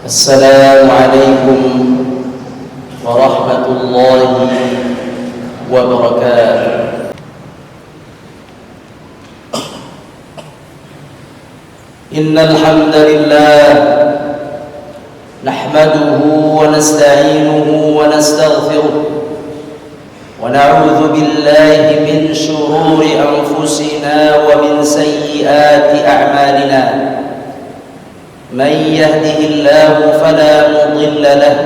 السلام عليكم ورحمة الله وبركاته. إن الحمد لله نحمده ونستعينه ونستغفره ونعوذ بالله من شرور أنفسنا ومن سيئات أعمالنا. من يهده الله فلا مضل له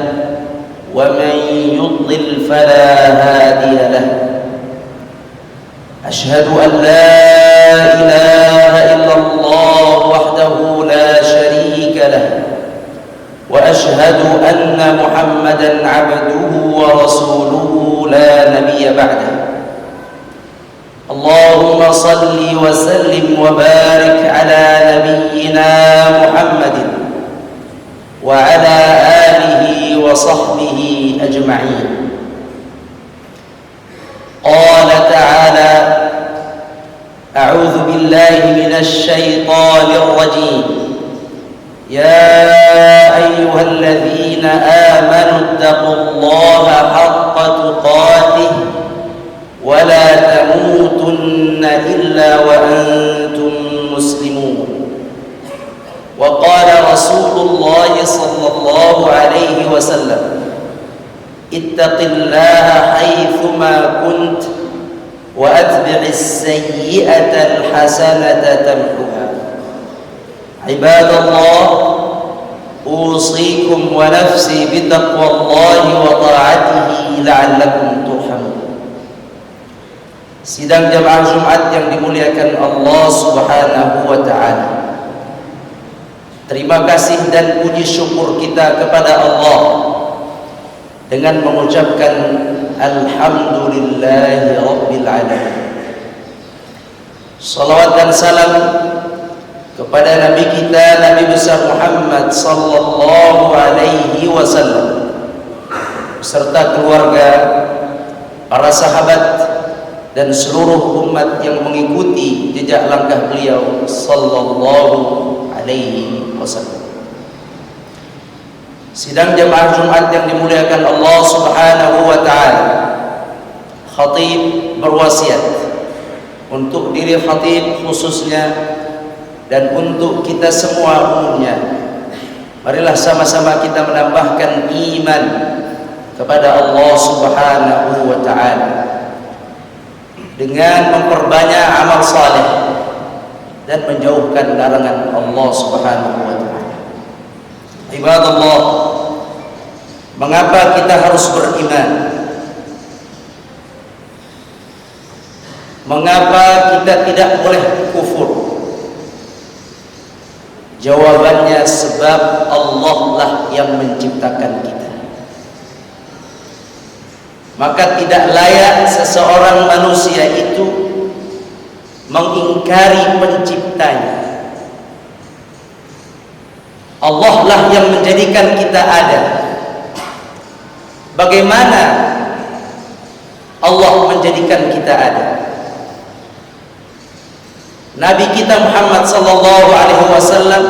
ومن يضلل فلا هادي له. أشهد أن لا إله إلا الله وحده لا شريك له وأشهد أن محمدا عبده ورسوله لا نبي بعده. اللهم صل وسلم وبارك على نبينا محمد وعلى آله وصحبه أجمعين. قال تعالى: أعوذ بالله من الشيطان الرجيم. يا أيها الذين آمنوا اتقوا الله حق تقاته ولا تموتن إلا وأنتم مسلمون. وقال رسول الله صلى الله عليه وسلم: اتق الله حيثما كنت وأتبع السيئة الحسنة تمحها. عباد الله، أوصيكم ونفسي بتقوى الله وطاعته لعلكم ترحمون. Sidang jamaah Jumat yang dimuliakan Allah Subhanahu wa ta'ala, terima kasih dan puji syukur kita kepada Allah dengan mengucapkan Alhamdulillahi Rabbil Alamin. Salawat dan salam kepada Nabi kita, Nabi besar Muhammad sallallahu alaihi wasallam, beserta keluarga, para sahabat, dan seluruh umat yang mengikuti jejak langkah beliau sallallahu alaihi wasallam. Sidang jamaah Jumat yang dimuliakan Allah Subhanahu wa ta'ala, khatib berwasiat untuk diri khatib khususnya dan untuk kita semua umumnya. Marilah sama-sama kita menambahkan iman kepada Allah Subhanahu wa ta'ala dengan memperbanyak amal saleh dan menjauhkan larangan Allah Subhanahu wa ta'ala. Ibadallah, mengapa kita harus beriman? Mengapa kita tidak boleh kufur? Jawabannya sebab Allah lah yang menciptakan kita. Maka tidak layak seseorang manusia itu mengingkari penciptanya. Allah lah yang menjadikan kita ada. Bagaimana Allah menjadikan kita ada? Nabi kita Muhammad sallallahu alaihi wasallam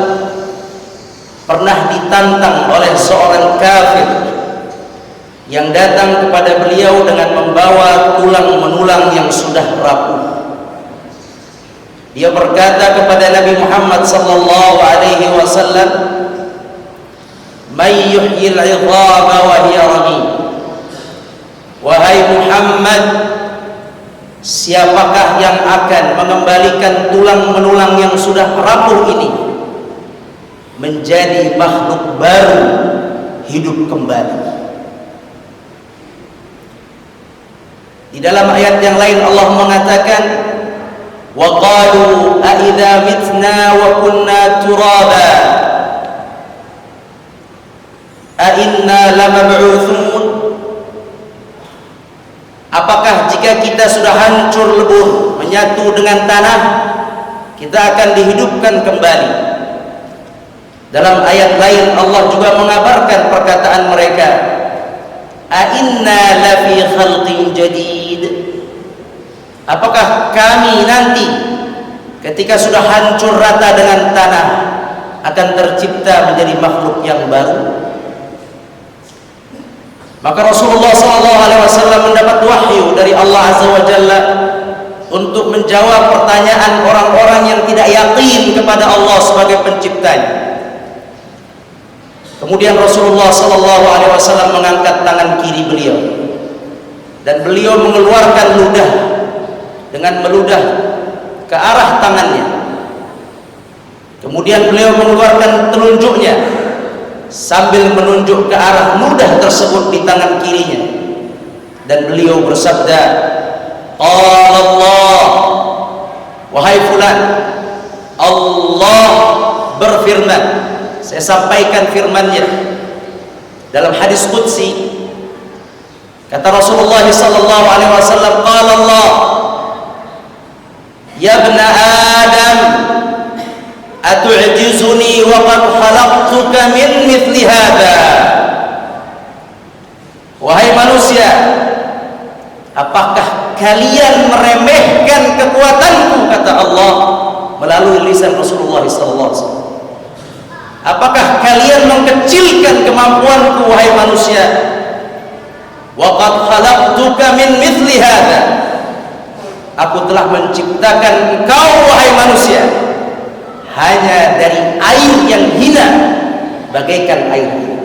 pernah ditantang oleh seorang kafir yang datang kepada beliau dengan membawa tulang menulang yang sudah rapuh. Dia berkata kepada Nabi Muhammad sallallahu alaihi wasallam, "May yuhyil 'idhama wa hiya ramim?" Wahai Muhammad, siapakah yang akan mengembalikan tulang menulang yang sudah rapuh ini menjadi makhluk baru, hidup kembali? Di dalam ayat yang lain Allah mengatakan, wa qalu a idza mitna wa kunna turaba a inna lamab'utsun. Apakah jika kita sudah hancur lebur, menyatu dengan tanah, kita akan dihidupkan kembali? Dalam ayat lain Allah juga mengabarkan perkataan mereka, a inna lafi khalqin jadid. Apakah kami nanti ketika sudah hancur rata dengan tanah, akan tercipta menjadi makhluk yang baru? Maka Rasulullah SAW mendapat wahyu dari Allah Azza wa Jalla untuk menjawab pertanyaan orang-orang yang tidak yakin kepada Allah sebagai penciptanya. Kemudian Rasulullah SAW mengangkat tangan kiri beliau dan beliau mengeluarkan ludah dengan meludah ke arah tangannya. Kemudian beliau mengeluarkan telunjuknya sambil menunjuk ke arah ludah tersebut di tangan kirinya, dan beliau bersabda, Allah, wahai fulan, Allah berfirman. Saya sampaikan firman-Nya dalam hadis qudsi. Kata Rasulullah SAW, qala Allah, ya ibna Adam, atu'jizuni wa qad khalaqtuka min mithli hadha. Wahai manusia, apakah kalian meremehkan kekuatanku, kata Allah melalui lisan Rasulullah SAW. Apakah kalian mengkecilkan kemampuanku, wahai manusia? Wa qad khalaqtuka min mithli hadha. Aku telah menciptakan engkau, wahai manusia, hanya dari air yang hina, bagaikan air hina.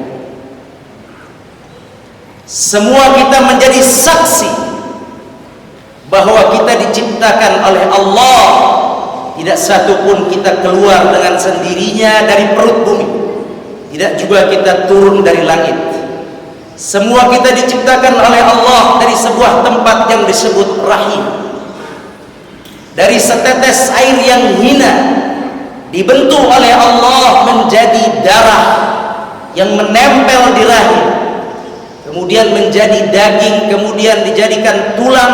Semua kita menjadi saksi bahwa kita diciptakan oleh Allah. Tidak satu pun kita keluar dengan sendirinya dari perut bumi, tidak juga kita turun dari langit. Semua kita diciptakan oleh Allah dari sebuah tempat yang disebut rahim, dari setetes air yang hina, dibentuk oleh Allah menjadi darah yang menempel di rahim, kemudian menjadi daging, kemudian dijadikan tulang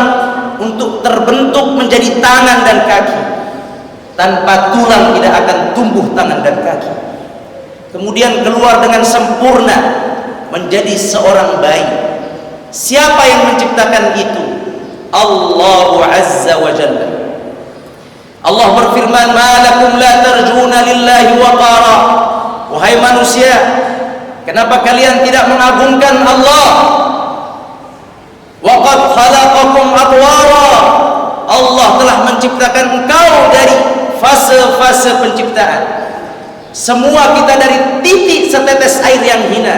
untuk terbentuk menjadi tangan dan kaki. Tanpa tulang tidak akan tumbuh tangan dan kaki. Kemudian keluar dengan sempurna menjadi seorang bayi. Siapa yang menciptakan itu? Allah Azza wa Jalla. Allah berfirman, ma lakum la tarjuna lillahi waqara. Wahai manusia, kenapa kalian tidak mengagungkan Allah? Wa qad khalaqakum atwara. Allah telah menciptakan engkau dari fase-fase penciptaan. Semua kita dari titik setetes air yang hina,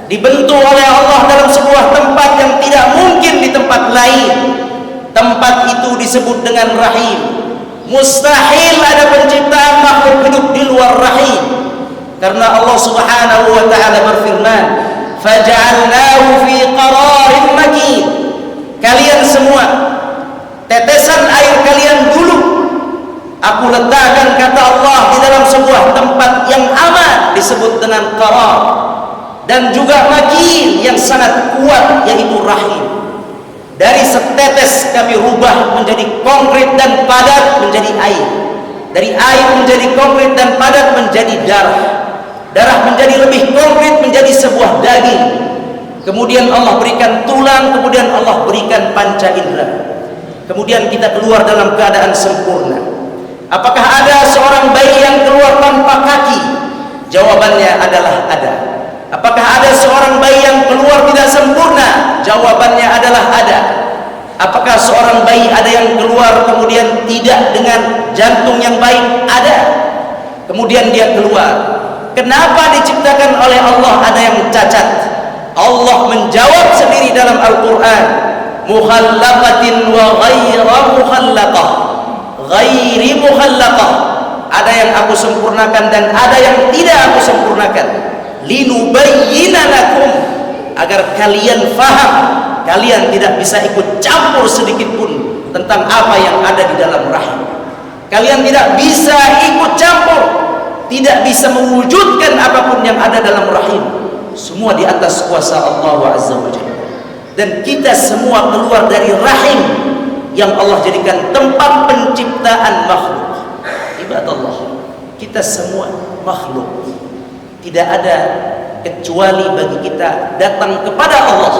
dibentuk oleh Allah dalam sebuah tempat yang tidak mungkin di tempat lain. Tempat itu disebut dengan rahim. Mustahil ada penciptaan makhluk hidup di luar rahim, karena Allah Subhanahu wa ta'ala berfirman, faja'alnahu fi qararin makin. Kalian semua, tetesan air kalian dulu aku letakkan, kata Allah, di dalam sebuah tempat yang aman disebut dengan qarar, dan juga makin yang sangat kuat, yaitu rahim. Dari setetes kami rubah menjadi konkret dan padat menjadi air, dari air menjadi konkret dan padat menjadi darah, darah menjadi lebih konkret menjadi sebuah daging, kemudian Allah berikan tulang, kemudian Allah berikan panca indera, kemudian kita keluar dalam keadaan sempurna. Apakah ada seorang bayi yang keluar tanpa kaki? Jawabannya adalah ada. Apakah ada seorang bayi yang keluar tidak sempurna? Jawabannya adalah ada. Apakah seorang bayi ada yang keluar kemudian tidak dengan jantung yang baik? Ada. Kemudian dia keluar. Kenapa diciptakan oleh Allah ada yang cacat? Allah menjawab sendiri dalam Al-Quran, mukhallaqatin wa ghaira mukhallaqah, ghairi mukhallaqah. Ada yang aku sempurnakan dan ada yang tidak aku sempurnakan. Linubayyina lakum, agar kalian faham, kalian tidak bisa ikut campur sedikit pun tentang apa yang ada di dalam rahim. Kalian tidak bisa ikut campur, tidak bisa mewujudkan apapun yang ada dalam rahim. Semua di atas kuasa Allah Azza wa Jalla. Dan kita semua keluar dari rahim yang Allah jadikan tempat penciptaan makhluk. Ibadallah, kita semua makhluk. Tidak ada kecuali bagi kita datang kepada Allah.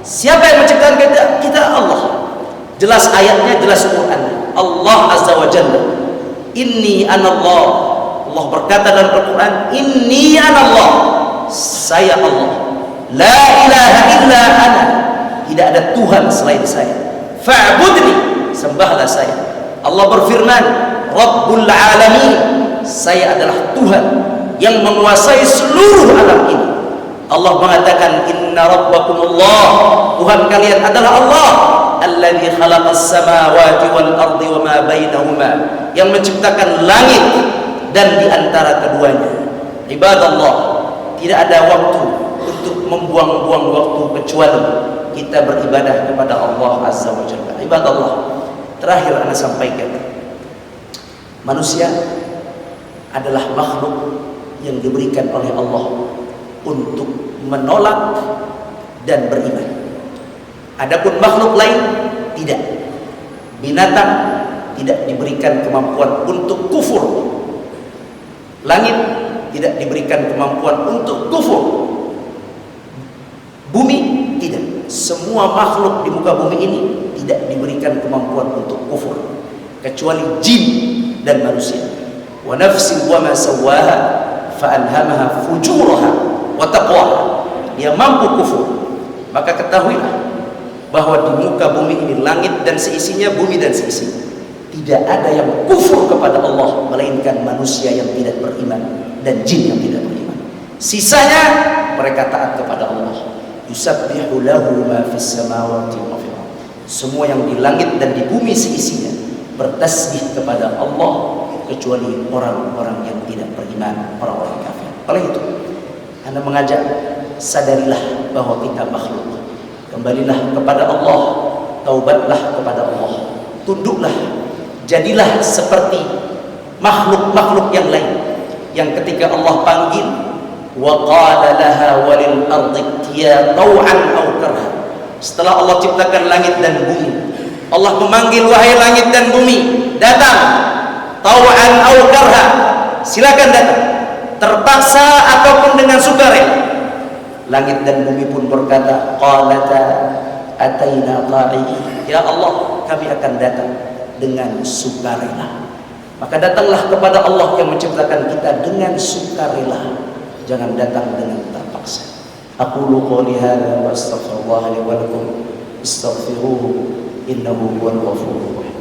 Siapa yang menciptakan kita? Kita, Allah. Jelas ayatnya, jelas Quran. Allah Azza wa Jalla, inni anallah Allah berkata dalam Al-Quran, Inni anallah, saya Allah, la ilaha illa ana, tidak ada Tuhan selain saya, fa'budni, sembahlah saya. Allah berfirman, Rabbul alamin, saya adalah Tuhan yang menguasai seluruh alam ini. Allah mengatakan, Inna rabbakumullah, Tuhan kalian adalah Allah, alladzi khalaqas samawati wal ardi wa ma bainahuma, yang menciptakan langit dan di antara keduanya. Ibadallah, tidak ada waktu untuk membuang-buang waktu kecuali kita beribadah kepada Allah Azza wa Jalla. Ibadallah, terakhir ana sampaikan, manusia adalah makhluk yang diberikan oleh Allah untuk menolak dan beriman. Adapun makhluk lain tidak. Binatang tidak diberikan kemampuan untuk kufur. Langit tidak diberikan kemampuan untuk kufur. Bumi tidak. Semua makhluk di muka bumi ini tidak diberikan kemampuan untuk kufur, kecuali jin dan manusia. Wa nafsin wa ma sawwaha fa alhamaha fujuraha wa taqwaha. Dia mampu kufur. Maka ketahuilah bahwa di muka bumi ini, langit dan seisinya, bumi dan seisinya, tidak ada yang kufur kepada Allah melainkan manusia yang tidak beriman dan jin yang tidak beriman. Sisanya mereka taat kepada Allah. Yusabbihu lahu ma fis samawati wa fil ardh. Semua yang di langit dan di bumi seisinya bertasbih kepada Allah, kecuali orang-orang yang tidak beriman, orang-orang kafir. Oleh itu, Anda mengajak, sadarilah bahwa kita makhluk. Kembalilah kepada Allah, taubatlah kepada Allah, tunduklah, jadilah seperti makhluk-makhluk yang lain yang ketika Allah panggil, wa qala laha walil ardi ya tau'an aw karha. Setelah Allah ciptakan langit dan bumi, Allah memanggil, wahai langit dan bumi, datang, tau'an aw karha, silakan datang, terpaksa ataupun dengan sukarela. Langit dan bumi pun berkata, qalata ataina ta'iin, ya Allah, kami akan datang dengan sukarela. Maka datanglah kepada Allah yang menciptakan kita dengan sukarela, jangan datang dengan terpaksa. Aqulu qouli hadza wa astaghfirullah li wa lakum, astaghfiruhu innahu huwal ghafurur rahim.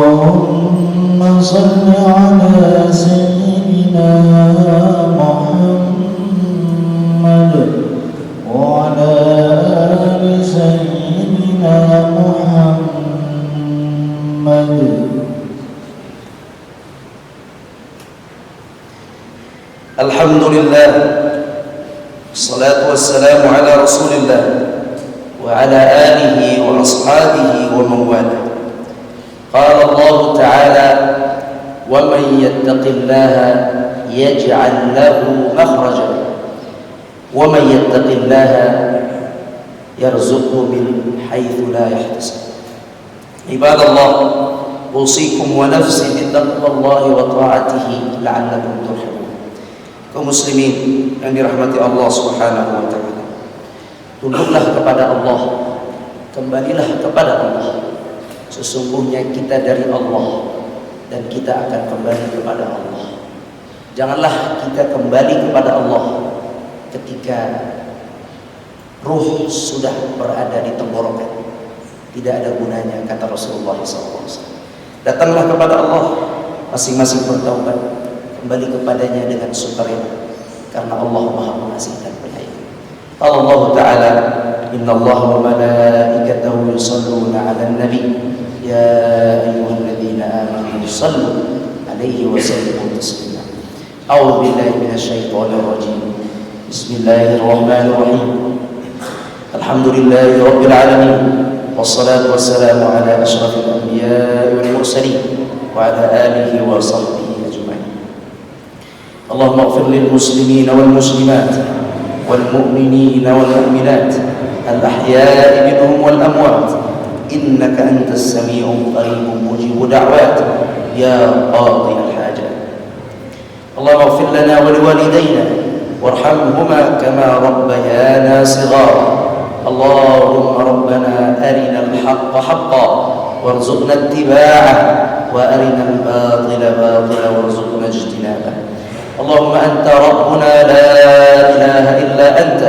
Allahumma shalli ala sayyidina Muhammad wa ala ali sayyidina Muhammad. Alhamdulillah, salatu wassalamu ala rasulillah wa ala alihi wa ashabihi wa man wala. Qala Allah Ta'ala, wa man yattaqillaha yaj'al lahu makhraja wa man yattaqillaha yarzuqhu min haitsu la yahtasib. Ibadallah, usikum wa nafsi bittaqwallahi wa ta'atihi la'allakum turhamun. Kaum muslimin yang dirahmati Allah Subhanahu wa ta'ala, tunduklah kepada Allah, kembalilah kepada Allah. Sesungguhnya kita dari Allah dan kita akan kembali kepada Allah. Janganlah kita kembali kepada Allah ketika ruh sudah berada di tenggorokan. Tidak ada gunanya, kata Rasulullah SAW. Datanglah kepada Allah, masing-masing bertaubat, kembali kepadanya dengan sukarela, karena Allah Maha Pengasih dan Penyayang. Allah Ta'ala, Inna Allah wa malaikatahu yusalluna 'alan nabi ya ayyuhalladzina amanu sallu 'alaihi wa sallimu taslima. A'udzu billahi minasy syaithanir rajim. Bismillahirrahmanirrahim. Alhamdulillahi rabbil alamin, wassalatu wassalamu ala asyrafil anbiya'i wal mursalin wa ala alihi wa sahbihi ajma'in. Allahumma ighfir lil muslimina wal muslimat wal mu'minina wal mu'minat al ahya'i minhum wal amwat, innaka antas sami'ul qaribun mujibud da'wat ya qadiyal hajat. Allahumma ighfir lana wa liwalidayna warhamhuma kama rabbayana shighara. Allahumma rabbana arinal haqqa haqqan وارزقنا اتباعه وأرنا الباطل باطلا وارزقنا اجتنابه. اللهم أنت ربنا لا إله إلا أنت،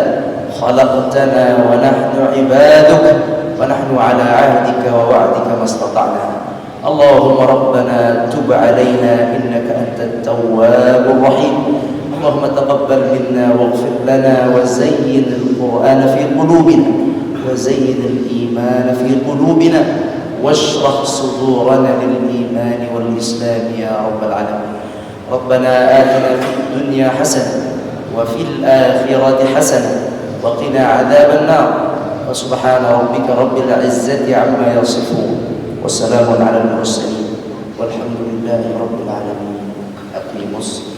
خلقتنا ونحن عبادك، ونحن على عهدك ووعدك ما استطعنا. اللهم ربنا تب علينا إنك أنت التواب الرحيم. اللهم تقبل منا واغفر لنا وزين القرآن في قلوبنا وزين الإيمان في قلوبنا واشرح صدورنا للإيمان والإسلام يا رب العالمين. ربنا آتنا في الدنيا حسنة وفي الآخرة حسنة وقنا عذاب النار. وسبحان ربك رب العزة عما يصفون وسلام على المرسلين والحمد لله رب العالمين. أقيموا الصلاة.